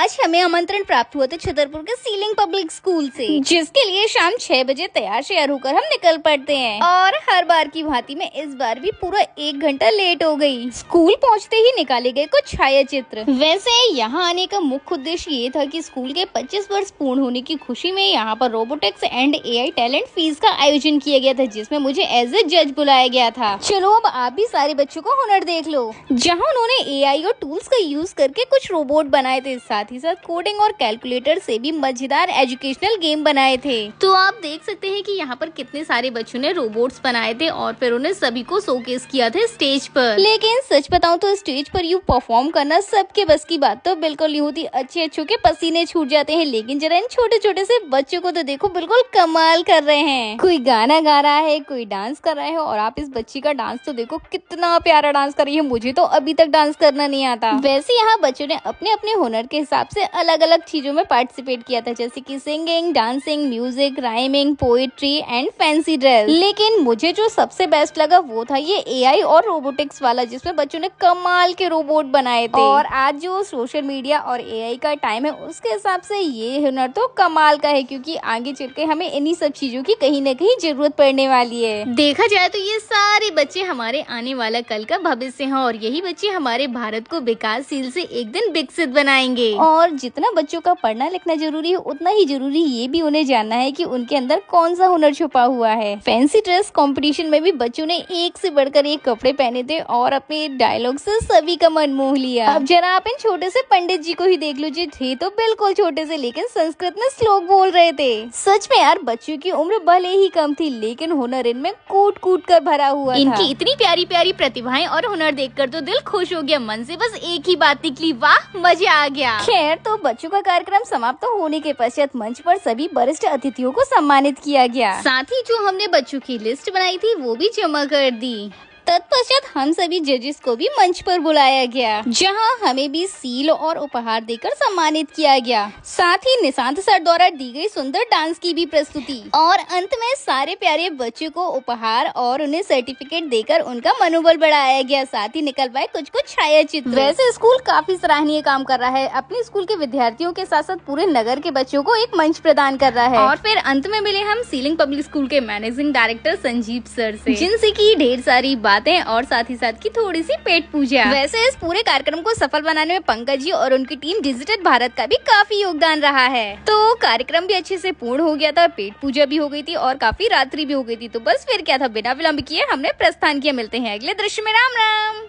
आज हमें आमंत्रण प्राप्त हुआ था छतरपुर के सीलिंग पब्लिक स्कूल से, जिसके लिए शाम 6 बजे तैयार होकर हम निकल पड़ते हैं। और हर बार की भांति में इस बार भी पूरा 1 घंटा लेट हो गई। स्कूल पहुंचते ही निकाले गए कुछ छाया चित्र। वैसे यहाँ आने का मुख्य उद्देश्य ये था कि स्कूल के 25 वर्ष पूर्ण होने की खुशी में यहाँ पर robotics and AI talent fees का आयोजन किया गया था, जिसमें मुझे एज ए जज बुलाया गया था। चलो अब आप भी सारे बच्चों को हुनर देख लो, जहाँ उन्होंने AI और टूल्स का यूज करके कुछ रोबोट बनाए थे, साथ ही साथ कोडिंग और कैलकुलेटर से भी मजेदार एजुकेशनल गेम बनाए थे। तो आप देख सकते हैं कि यहाँ पर कितने सारे बच्चों ने रोबोट्स बनाए थे और फिर उन्हें सभी को शोकेस किया था स्टेज पर। लेकिन सच बताऊं तो स्टेज पर यू परफॉर्म करना सबके बस की बात तो बिल्कुल नहीं होती। अच्छे के पसीने छूट जाते हैं, लेकिन जरा इन छोटे छोटे से बच्चों को तो देखो, बिल्कुल कमाल कर रहे हैं। कोई गाना गा रहा है, कोई डांस कर रहा है, और आप इस बच्ची का डांस तो देखो, कितना प्यारा डांस कर रही है। मुझे तो अभी तक डांस करना नहीं आता। वैसे यहाँ बच्चों ने अपने अपने हुनर के हिसाब से अलग अलग चीजों में पार्टिसिपेट किया था, जैसे कि singing, dancing, music, rhyming, poetry and fancy dress. लेकिन मुझे जो सबसे बेस्ट लगा वो था ये AI और रोबोटिक्स वाला, जिसमें बच्चों ने कमाल के रोबोट बनाए थे। और आज जो सोशल मीडिया और AI का टाइम है, उसके हिसाब से ये हुनर तो कमाल का है, क्योंकि आगे चल के हमें इन्हीं सब चीजों की कहीं न कहीं जरूरत पड़ने वाली है। देखा जाए तो ये सारे बच्चे हमारे आने वाला कल का भविष्य हैं, और यही बच्चे हमारे भारत को विकासशील से एक दिन विकसित बनाएंगे। और जितना बच्चों का पढ़ना लिखना जरूरी है, उतना ही जरूरी ये भी उन्हें जानना है कि उनके अंदर कौन सा हुनर छुपा हुआ है। फैंसी ड्रेस कंपटीशन में भी बच्चों ने एक से बढ़कर एक कपड़े पहने थे और अपने डायलॉग से सभी का मन मोह लिया। अब जरा आप इन छोटे से पंडित जी को ही देख लो, जी थे तो बिल्कुल छोटे से, लेकिन संस्कृत में श्लोक बोल रहे थे। सच में यार, बच्चों की उम्र भले ही कम थी, लेकिन हुनर इनमें कूट कूट कर भरा हुआ था। इनकी इतनी प्यारी प्यारी प्रतिभाएं और हुनर देखकर तो दिल खुश हो गया। मन से बस एक ही बात निकली, वाह मजा आ गया। खैर, तो बच्चों का कार्यक्रम समाप्त होने के पश्चात मंच पर सभी वरिष्ठ अतिथियों को सम्मानित किया गया। साथ ही जो हमने बच्चों की लिस्ट बनाई थी वो भी जमा कर दी। तत्पश्चात हम सभी जजेस को भी मंच पर बुलाया गया, जहां हमें भी सील और उपहार देकर सम्मानित किया गया। साथ ही निशांत सर द्वारा दी गई सुंदर डांस की भी प्रस्तुति, और अंत में सारे प्यारे बच्चों को उपहार और उन्हें सर्टिफिकेट देकर उनका मनोबल बढ़ाया गया। साथ ही निकल पाए कुछ छाया चित्र। वैसे स्कूल काफी सराहनीय काम कर रहा है, अपने स्कूल के विद्यार्थियों के साथ साथ पूरे नगर के बच्चों को एक मंच प्रदान कर रहा है। और फिर अंत में मिले हम सीलिंग पब्लिक स्कूल के मैनेजिंग डायरेक्टर संजीव सर से, जिनसे की ढेर सारी बातें और साथ ही साथ की थोड़ी सी पेट पूजा। वैसे इस पूरे कार्यक्रम को सफल बनाने में पंकज जी और उनकी टीम डिजिटल भारत का भी काफी योगदान रहा है। तो कार्यक्रम भी अच्छे से पूर्ण हो गया था, पेट पूजा भी हो गई थी और काफी रात्रि भी हो गई थी। तो बस फिर क्या था, बिना विलंब किए हमने प्रस्थान किया। मिलते हैं अगले दृश्य में। राम राम।